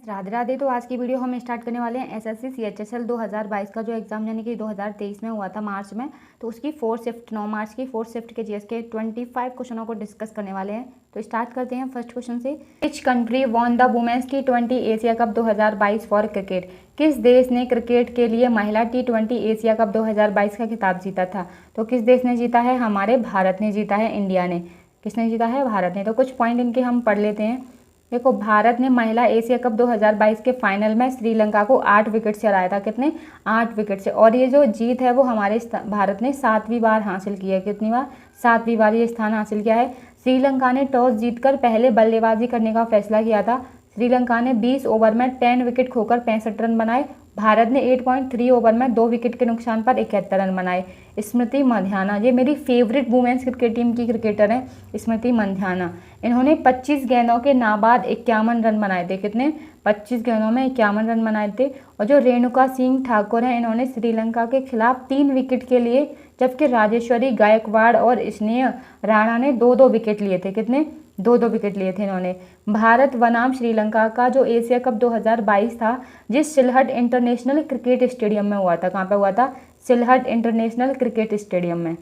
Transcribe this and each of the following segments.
राधे राधे। तो आज की वीडियो हम स्टार्ट करने वाले हैं एसएससी सीएचएसएल 2022 का जो एग्जाम यानी कि 2023 में हुआ था मार्च में। तो उसकी 4 शिफ्ट 9 मार्च की 4 शिफ्ट के जीएस के 25 क्वेश्चनों को डिस्कस करने वाले हैं। तो स्टार्ट करते हैं फर्स्ट क्वेश्चन से। Which country won the women's T20 Asia cup 2022 for cricket? किस देश ने क्रिकेट के लिए महिला T20 एशिया कप 2022 का खिताब जीता था? तो किस देश ने जीता है? हमारे भारत ने जीता है, इंडिया ने। किसने जीता है? भारत ने। तो कुछ पॉइंट इनके हम पढ़ लेते हैं। देखो, भारत ने महिला एशिया कप 2022 के फाइनल में श्रीलंका को 8 विकेट से हराया था। कितने? 8 विकेट से। और ये जो जीत है वो हमारे भारत ने 7वीं बार हासिल की है। कितनी बार? 7वीं बार ये स्थान हासिल किया है। श्रीलंका ने टॉस जीतकर पहले बल्लेबाजी करने का फैसला किया था। श्रीलंका ने 20 ओवर में 10 विकेट खोकर 65 रन बनाए। भारत ने 8.3 ओवर में 2 विकेट के नुकसान पर 71 रन बनाए। स्मृति मंधाना, ये मेरी फेवरेट वुमेन्स क्रिकेट टीम की क्रिकेटर हैं, स्मृति मंधाना। इन्होंने 25 गेंदों के नाबाद 51 रन बनाए थे। कितने? 25 गेंदों में 51 रन बनाए थे। और जो रेणुका सिंह ठाकुर हैं, इन्होंने श्रीलंका के खिलाफ 3 विकेट के लिए, जबकि राजेश्वरी गायकवाड़ और स्नेह राणा ने 2-2 विकेट लिए थे। कितने? 2-2 विकेट लिए थे इन्होंने। भारत बनाम श्रीलंका का जो एशिया कप 2022 था, जिस सिलहट इंटरनेशनल क्रिकेट स्टेडियम में हुआ था। कहाँ पे हुआ था? सिलहट इंटरनेशनल क्रिकेट स्टेडियम में।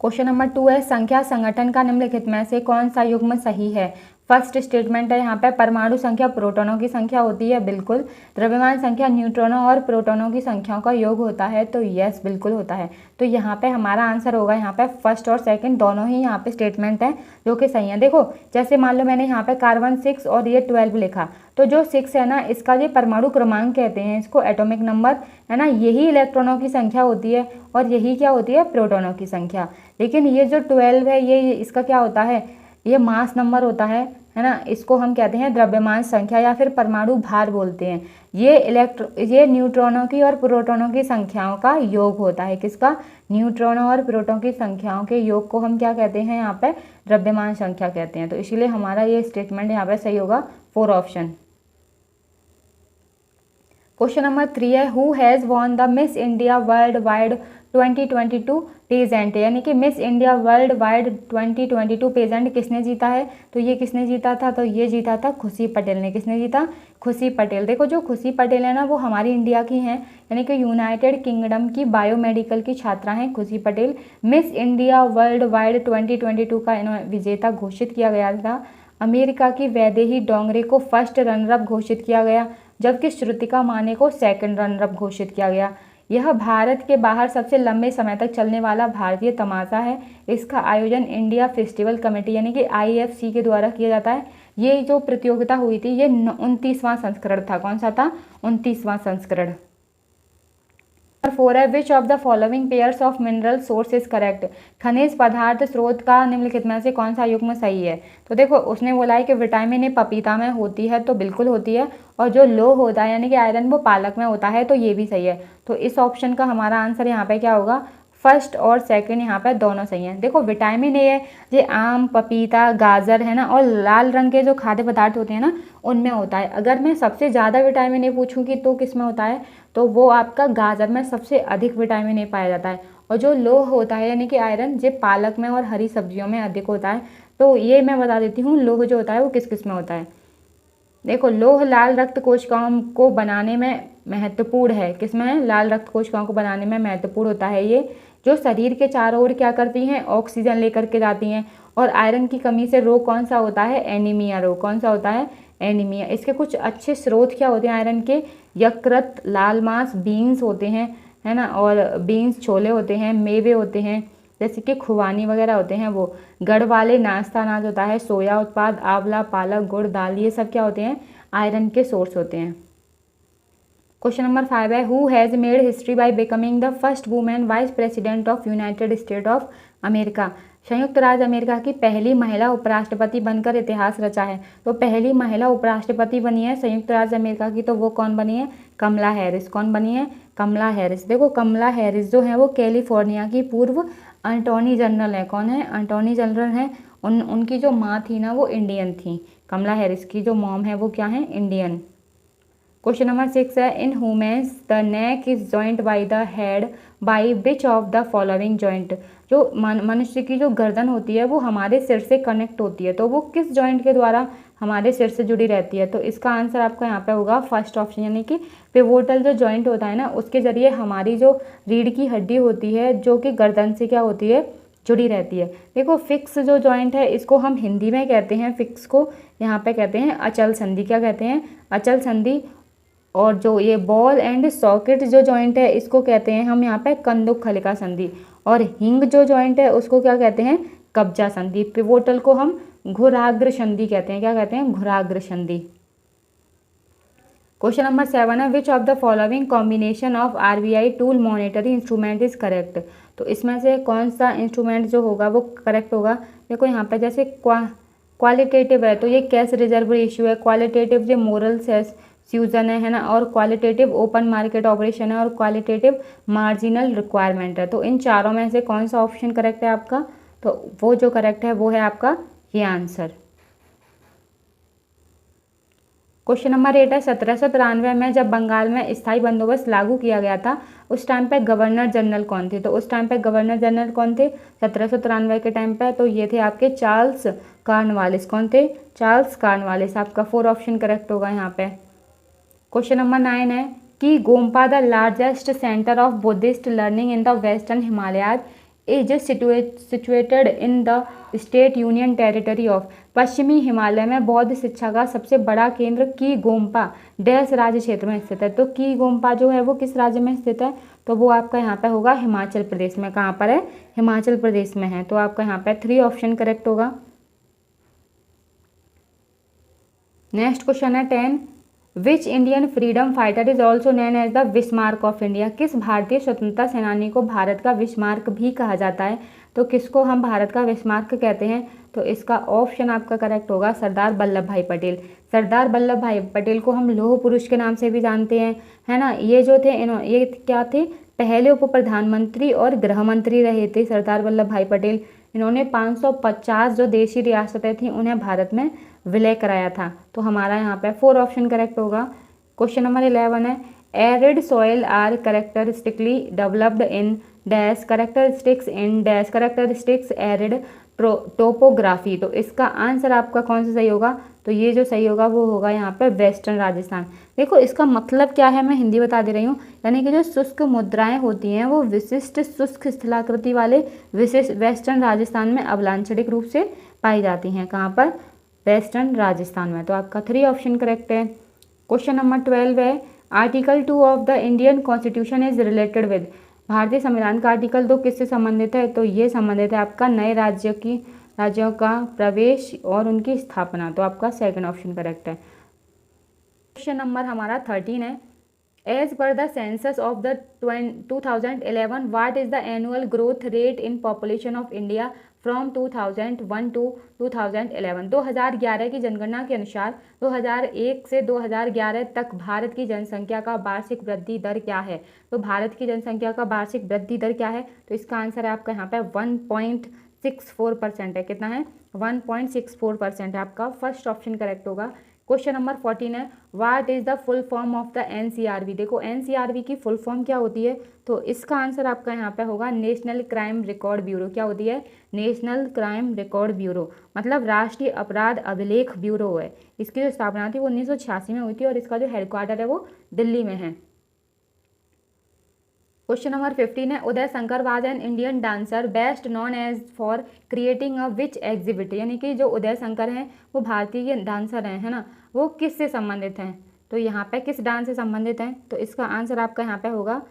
क्वेश्चन नंबर 2 है, संख्या संगठन का निम्नलिखित में से कौन सा युग्म सही है? फर्स्ट स्टेटमेंट है यहाँ पे, परमाणु संख्या प्रोटॉनों की संख्या होती है, बिल्कुल। द्रव्यमान संख्या न्यूट्रॉनों और प्रोटॉनों की संख्याओं का योग होता है, तो यस, बिल्कुल होता है। तो यहाँ पे हमारा आंसर होगा, यहाँ पे फर्स्ट और सेकंड दोनों ही यहाँ पे स्टेटमेंट हैं जो कि सही है। देखो, जैसे मान लो मैंने यहाँ पे कार्बन 6 और ये 12 लिखा, तो जो 6 है ना, इसका ये परमाणु क्रमांक कहते हैं, इसको एटॉमिक नंबर है ना, यही इलेक्ट्रॉनों की संख्या होती है और यही क्या होती है? प्रोटॉनों की संख्या। लेकिन ये जो 12 है, ये इसका क्या होता है? ये मास नंबर होता है ना। इसको हम कहते हैं द्रव्यमान संख्या या फिर परमाणु भार बोलते हैं। ये न्यूट्रॉनों की और प्रोटॉनों की संख्याओं का योग होता है। किसका? न्यूट्रॉनों और प्रोटॉन की संख्याओं के योग को हम क्या कहते हैं? यहाँ पे द्रव्यमान संख्या कहते हैं। तो इसीलिए हमारा ये स्टेटमेंट यहाँ पे सही होगा, 4 ऑप्शन। क्वेश्चन नंबर 3 है, who has won the Miss India Worldwide 2022 pageant? यानी कि Miss India Worldwide 2022 pageant किसने जीता है? तो ये किसने जीता था? तो ये जीता था खुशी पटेल ने। किसने जीता? खुशी पटेल। देखो, जो खुशी पटेल है ना, वो हमारी इंडिया की हैं, यानी कि यूनाइटेड किंगडम की बायोमेडिकल की छात्रा हैं खुशी Patel. Miss India Worldwide 2022 का इन्होंने विजेता घोषित किया गया था। अमेरिका की वैदेही डोंगरे को फर्स्ट रनर अप घोषित किया गया, जबकि श्रुतिका माने को सेकंड रनर अप घोषित किया गया। यह भारत के बाहर सबसे लंबे समय तक चलने वाला भारतीय तमाशा है। इसका आयोजन इंडिया फेस्टिवल कमेटी यानी कि IFC के द्वारा किया जाता है। ये जो प्रतियोगिता हुई थी, ये 29वां संस्करण था। कौन सा था? 29वां संस्करण। 4 है, which of the following pairs of mineral source is correct? खनिज पदार्थ स्रोत का निम्नलिखित में से कौन सा युग्म सही है? तो देखो, उसने बोला है कि विटामिन ए पपीता में होती है, तो बिल्कुल होती है। और जो लो होता है यानी कि आयरन, वो पालक में होता है, तो ये भी सही है। तो इस ऑप्शन का हमारा आंसर यहाँ पे क्या होगा? फर्स्ट और सेकंड यहाँ पे दोनों सही हैं। देखो, विटामिन ए है, ये आम, पपीता, गाजर है ना, और लाल रंग के जो खाद्य पदार्थ होते हैं ना, उनमें होता है। अगर मैं सबसे ज़्यादा विटामिन ए पूछूंगी तो किस में होता है? तो वो आपका गाजर में सबसे अधिक विटामिन ए पाया जाता है। और जो लोह होता है यानी कि आयरन, ये पालक में और हरी सब्जियों में अधिक होता है। तो ये मैं बता देती हूँ, लोह जो होता है वो किस किस में होता है। देखो, लोह लाल रक्त कोशिकाओं को बनाने में महत्वपूर्ण है। किसमें है? लाल रक्त कोशिकाओं को बनाने में महत्वपूर्ण होता है ये। जो शरीर के चारों ओर क्या करती हैं? ऑक्सीजन लेकर के जाती हैं। और आयरन की कमी से रोग कौन सा होता है? एनीमिया रोग। कौन सा होता है? एनीमिया। इसके कुछ अच्छे स्रोत क्या होते हैं आयरन के? यकृत, लाल मांस, बीन्स होते हैं, है ना, और बीन्स छोले होते हैं, मेवे होते हैं जैसे कि खुबानी वगैरह होते हैं। वो गढ़ वाले नाश्ता अनाज होता है, सोया उत्पाद, आंवला, पालक, गुड़, दाल, ये सब क्या होते हैं? आयरन के सोर्स होते हैं। क्वेश्चन नंबर 5 है, who has made history by becoming the first women vice president of United state of America? संयुक्त राज्य अमेरिका की पहली महिला उपराष्ट्रपति बनकर इतिहास रचा है। तो पहली महिला उपराष्ट्रपति बनी है संयुक्त राज्य अमेरिका की, तो वो कौन बनी है? कमला हैरिस। कौन बनी है? कमला हैरिस। देखो, कमला हैरिस जो है वो कैलिफोर्निया की पूर्व अटॉर्नी जनरल है। कौन है? अटॉर्नी जनरल है। उनकी जो माँ थी ना, वो इंडियन थी। कमला हैरिस की जो मॉम है वो क्या है? इंडियन। क्वेश्चन नंबर 6 है, in humans the neck is joint by the head by which of the following joint? जो मनुष्य की जो गर्दन होती है वो हमारे सिर से कनेक्ट होती है, तो वो किस जॉइंट के द्वारा हमारे सिर से जुड़ी रहती है। तो इसका आंसर आपका यहाँ पे होगा फर्स्ट ऑप्शन, यानी कि पिवोटल जो जॉइंट होता है ना, उसके ज़रिए हमारी जो रीढ़ की हड्डी होती है जो कि गर्दन से क्या होती है, जुड़ी रहती है। देखो फिक्स जो जॉइंट है इसको हम हिंदी में कहते हैं, फिक्स को यहाँ पे कहते हैं अचल संधि। क्या कहते हैं, अचल संधि। और जो ये बॉल एंड सॉकेट जो जॉइंट है इसको कहते हैं हम यहाँ पे कंदुक खलिका संधि। और हिंग जो जॉइंट है उसको क्या कहते हैं, कब्जा संधि। पिवोटल को हम घुराग्र संधि कहते हैं। क्या कहते हैं, घुराग्र संधि। क्वेश्चन नंबर 7 है, which of the following combination of RBI tool monetary instrument is correct. तो इसमें से कौन सा इंस्ट्रूमेंट जो होगा वो करेक्ट होगा। देखो यहाँ पे जैसे क्वालिटेटिव है तो ये कैश रिजर्व रेशियो है, क्वालिटेटिव जो मोरल फ्यूजन है ना, और क्वालिटेटिव ओपन मार्केट ऑपरेशन है, और क्वालिटेटिव मार्जिनल रिक्वायरमेंट है। तो इन चारों में से कौन सा ऑप्शन करेक्ट है आपका, तो वो जो करेक्ट है वो है आपका ये आंसर। क्वेश्चन नंबर 8 है, 1793 में जब बंगाल में स्थायी बंदोबस्त लागू किया गया था उस टाइम पे गवर्नर जनरल कौन थे। तो उस टाइम पे गवर्नर जनरल कौन थे 1793 के टाइम पे, तो ये थे आपके चार्ल्स कॉर्नवालिस। कौन थे, चार्ल्स कॉर्नवालिस। आपका 4 ऑप्शन करेक्ट होगा यहाँ पे। क्वेश्चन नंबर 9 है कि gompa the largest centre of Buddhist learning in the western Himalayas is situated in the state union territory of. पश्चिमी हिमालय में बौद्ध शिक्षा का सबसे बड़ा केंद्र की गोम्पा डैश राज्य क्षेत्र में स्थित है। तो की गोम्पा जो है वो किस राज्य में स्थित है, तो वो आपका यहाँ पे होगा हिमाचल प्रदेश में। कहाँ पर है, हिमाचल प्रदेश में है। तो आपका यहाँ पे 3 ऑप्शन करेक्ट होगा। नेक्स्ट क्वेश्चन है 10, which Indian freedom fighter is also known as the Bismarck of India. किस भारतीय स्वतंत्रता सेनानी को भारत का बिस्मार्क भी कहा जाता है। तो किसको हम भारत का बिस्मार्क कहते हैं, तो इसका ऑप्शन आपका करेक्ट होगा सरदार वल्लभ भाई पटेल। सरदार वल्लभ भाई पटेल को हम लौह पुरुष के नाम से भी जानते हैं, है ना। ये जो थे ये क्या थे, पहले उप प्रधानमंत्री और गृह मंत्री रहे थे सरदार वल्लभ भाई पटेल। इन्होंने 550 जो देशी रियासतें थी उन्हें भारत में विलय कराया था। तो हमारा यहाँ पे 4 ऑप्शन करेक्ट होगा। क्वेश्चन नंबर 11 है, arid soil are characteristically developed in dash characteristics in dash characteristics arid topography. तो इसका आंसर आपका कौन सा सही होगा, तो ये जो सही होगा वो होगा यहाँ पे वेस्टर्न राजस्थान। देखो इसका मतलब क्या है, मैं हिंदी बता दे रही हूँ, यानी कि जो शुष्क मुद्राएं होती हैं वो विशिष्ट शुष्क स्थलाकृति वाले विशिष्ट वेस्टर्न राजस्थान में अवलांचनिक रूप से पाई जाती हैं। कहाँ पर, वेस्टर्न राजस्थान में। तो आपका 3 ऑप्शन करेक्ट है। क्वेश्चन नंबर 12 है, article 2 of the Indian constitution is related with. भारतीय संविधान का आर्टिकल 2 किससे संबंधित है, तो ये संबंधित है आपका नए राज्यों का प्रवेश और उनकी स्थापना। तो आपका 2nd ऑप्शन करेक्ट है। क्वेश्चन नंबर हमारा 13 है, as per the census of the 2011 what is the annual growth rate in population of India from 2001 to 2011। 2011 की जनगणना के अनुसार 2001 से 2011 तक भारत की जनसंख्या का वार्षिक वृद्धि दर क्या है। तो भारत की जनसंख्या का वार्षिक वृद्धि दर क्या है, तो इसका आंसर है आपका यहाँ पे 1.64% है। कितना है, 1.64% है। आपका फर्स्ट ऑप्शन करेक्ट होगा। क्वेश्चन नंबर 14 है, what is the full form of the NCRB. देखो एनसीआरबी की फुल फॉर्म क्या होती है, तो इसका आंसर आपका यहाँ पे होगा नेशनल क्राइम रिकॉर्ड ब्यूरो। क्या होती है, नेशनल क्राइम रिकॉर्ड ब्यूरो, मतलब राष्ट्रीय अपराध अभिलेख ब्यूरो है। इसकी जो स्थापना थी वो 1986 में हुई थी और इसका जो हेडक्वार्टर है वो दिल्ली में है। क्वेश्चन नंबर 15 है, Uday Shankar was an Indian dancer best known as for creating a which exhibit. यानी कि जो उदय शंकर हैं वो भारतीय डांसर हैं, है ना, वो किससे संबंधित हैं, तो यहाँ पे किस डांस से संबंधित हैं, तो इसका आंसर आपका यहाँ पे होगा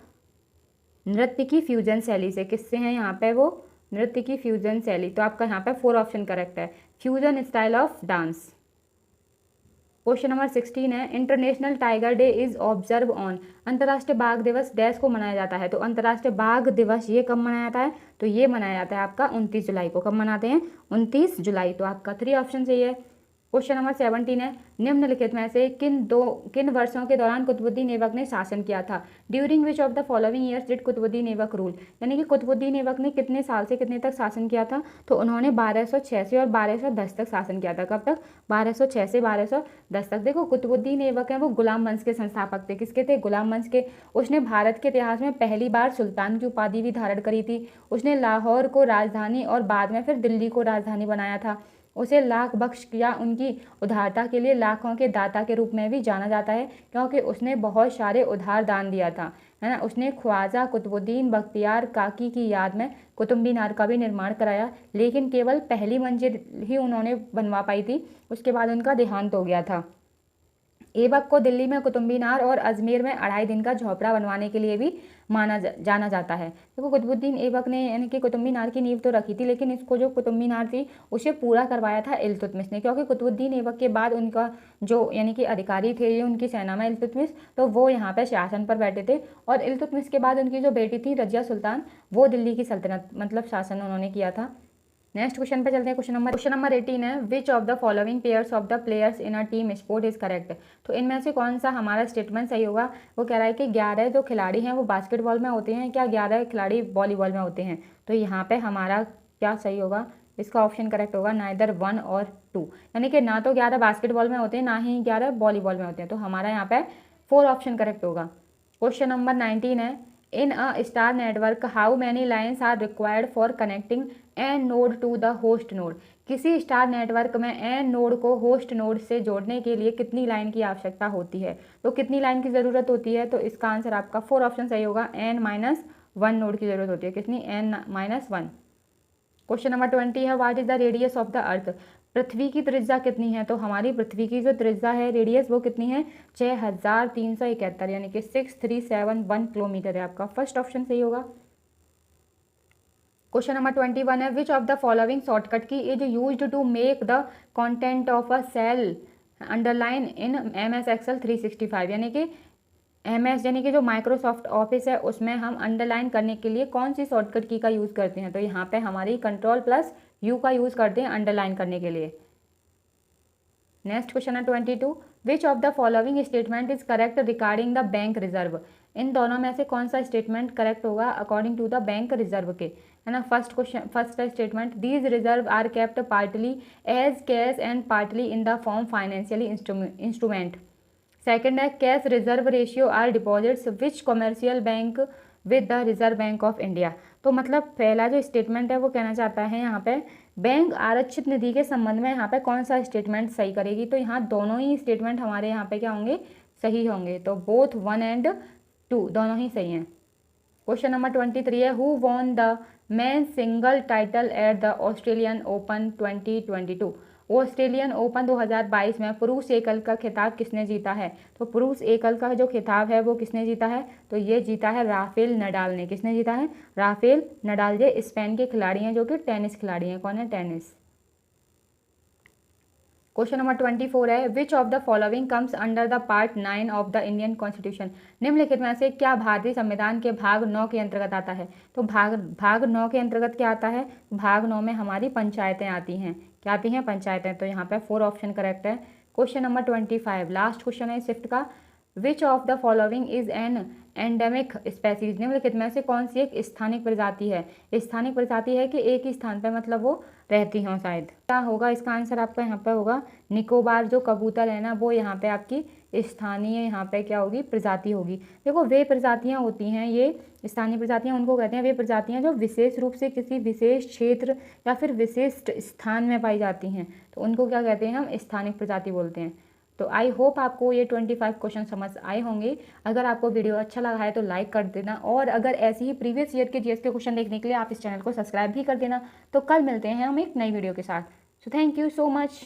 नृत्य की फ्यूजन शैली से। किससे हैं यहाँ पे, वो नृत्य की फ्यूजन शैली। तो आपका यहाँ पे 4 ऑप्शन करेक्ट है, fusion style of dance. Question number 16 है, international tiger day is observe on. अंतर्राष्ट्रीय बाघ दिवस डैश को मनाया जाता है। तो अंतर्राष्ट्रीय बाघ दिवस ये कब मनाया जाता है, तो ये मनाया जाता है आपका 29 जुलाई को। कब मनाते हैं, 29 जुलाई। तो आपका 3 ऑप्शन सही है। क्वेश्चन नंबर 17 है, निम्नलिखित में से किन वर्षों के दौरान कुतुबुद्दीन ऐबक ने शासन किया था। During which of the following years did Qutubuddin Aibak rule. यानी कि कुतुबुद्दीन ऐबक ने कितने साल से कितने तक शासन किया था, तो उन्होंने 1206 से और 1210 तक शासन किया था। कब तक, 1206 से 1210 तक। देखो कुतुबुद्दीन ऐबक हैं वो गुलाम वंश के संस्थापक थे। किसके थे, गुलाम वंश के। उसने भारत के इतिहास में पहली बार सुल्तान की उपाधि भी धारण करी थी। उसने लाहौर को राजधानी और बाद में फिर दिल्ली को राजधानी बनाया था। उसे लाख बख्श या उनकी उदारता के लिए लाखों के दाता के रूप में भी जाना जाता है, क्योंकि उसने बहुत सारे उधार दान दिया था, है ना। उसने ख्वाजा कुतुबुद्दीन बख्तियार काकी की याद में कुतुब मीनार का भी निर्माण कराया, लेकिन केवल पहली मंजिल ही उन्होंने बनवा पाई थी, उसके बाद उनका देहांत हो गया था। ऐबक को दिल्ली में कुतुब मीनार और अजमेर में 2.5 दिन का झोपड़ा बनवाने के लिए भी जाना जाता है। देखो कुतुबुद्दीन ऐबक ने यानी कि कुतुब मीनार की नींव तो रखी थी, लेकिन इसको जो कुतुब मीनार थी उसे पूरा करवाया था इल्तुतमिश ने, क्योंकि कुतुबुद्दीन ऐबक के बाद उनका जो यानी कि अधिकारी थे ये उनकी सेना में इल्तुतमिश, तो वो यहाँ पर शासन पर बैठे थे। और इल्तुतमिश के बाद उनकी जो बेटी थी रजिया सुल्तान, वो दिल्ली की सल्तनत मतलब शासन उन्होंने किया था। नेक्स्ट क्वेश्चन पे चलते हैं। क्वेश्चन नंबर 18 है, which of the following pairs of the players in a team sport is correct. तो इनमें से कौन सा हमारा स्टेटमेंट सही होगा। वो कह रहा है कि 11 जो खिलाड़ी हैं वो बास्केटबॉल में होते हैं क्या, 11 खिलाड़ी वॉलीबॉल में होते हैं। तो यहाँ पे हमारा क्या सही होगा, इसका ऑप्शन करेक्ट होगा नाइदर 1 और 2, यानी कि ना तो 11 बास्केटबॉल में होते हैं ना ही 11 वॉलीबॉल में होते हैं। तो हमारा यहाँ पे 4 ऑप्शन करेक्ट होगा। क्वेश्चन नंबर 19 है, in a star network how many lines are required for connecting an node to the host node. किसी स्टार नेटवर्क में एन नोड को होस्ट नोड से जोड़ने के लिए कितनी लाइन की आवश्यकता होती है। तो कितनी लाइन की ज़रूरत होती है, तो इसका आंसर आपका 4 ऑप्शन सही होगा, n-1 नोड की ज़रूरत होती है। कितनी, n-1। क्वेश्चन नंबर 20 है, what is the radius of the earth. पृथ्वी की त्रिज्या कितनी है। तो हमारी पृथ्वी की जो त्रिज्या है रेडियस वो कितनी है, 6371, यानी कि 6371 किलोमीटर है। आपका फर्स्ट ऑप्शन सही होगा। क्वेश्चन नंबर 21 है, which of the following shortcut key is used to make the content of a cell underline in MS Excel 365, यानी कि MS यानी कि जो माइक्रोसॉफ्ट ऑफिस है उसमें हम अंडरलाइन करने के लिए कौन सी शॉर्टकट की का यूज़ करते हैं। तो यहाँ पे हमारी Ctrl+U का यूज़ करते हैं अंडरलाइन करने के लिए। नेक्स्ट क्वेश्चन है 22, which of the following statement is correct regarding the bank reserve. इन दोनों में से कौन सा स्टेटमेंट करेक्ट होगा according to the bank reserve के, है ना। First statement, these reserve are kept partly as cash and partly in the form financially instrument. Second है, cash reserve ratio are deposits which commercial bank with the reserve bank of India. तो मतलब पहला जो statement है वो कहना चाहता है यहाँ पे बैंक आरक्षित निधि के संबंध में यहाँ पे कौन सा स्टेटमेंट सही करेगी। तो यहाँ दोनों ही स्टेटमेंट हमारे यहाँ पे क्या होंगे, सही होंगे। तो बोथ 1 and 2 दोनों ही सही हैं। क्वेश्चन नंबर 23 है, who won the men single title at the Australian open 2022। Australian open 2022 में पुरुष एकल का खिताब किसने जीता है। तो पुरुष एकल का जो खिताब है वो किसने जीता है, तो ये जीता है राफेल नडाल ने। किसने जीता है, राफेल नडाल। ये स्पेन के खिलाड़ी हैं जो कि टेनिस खिलाड़ी हैं। कौन है, टेनिस। क्वेश्चन नंबर 24 है, which of the following comes under the part 9 of the Indian constitution. निम्नलिखित में से क्या भारतीय संविधान के भाग 9 के अंतर्गत आता है। तो भाग 9 के अंतर्गत क्या आता है, भाग 9 में हमारी पंचायतें आती हैं। क्या आती हैं, पंचायतें। तो यहाँ पे 4 ऑप्शन करेक्ट है। क्वेश्चन नंबर 25 लास्ट क्वेश्चन है शिफ्ट का, विच of the following is an endemic species. निम्नलिखित में से कौन सी एक स्थानिक प्रजाति है। स्थानिक प्रजाति है कि एक ही स्थान पर मतलब वो रहती हों शायद। क्या होगा इसका आंसर आपका यहाँ पे होगा निकोबार जो कबूतर है ना, वो यहाँ पे आपकी स्थानीय यहाँ पे क्या होगी, प्रजाति होगी। देखो वे प्रजातियाँ होती हैं, ये स्थानीय प्रजातियाँ उनको कहते हैं, वे प्रजातियाँ जो विशेष रूप से किसी विशेष क्षेत्र या फिर विशिष्ट स्थान में पाई जाती हैं, तो उनको क्या कहते हैं, हम स्थानिक प्रजाति बोलते हैं। तो आई होप आपको ये 25 क्वेश्चन समझ आए होंगे। अगर आपको वीडियो अच्छा लगा है तो लाइक कर देना, और अगर ऐसे ही प्रीवियस ईयर के जीएस के क्वेश्चन देखने के लिए आप इस चैनल को सब्सक्राइब भी कर देना। तो कल मिलते हैं हम एक नई वीडियो के साथ। So thank you so much.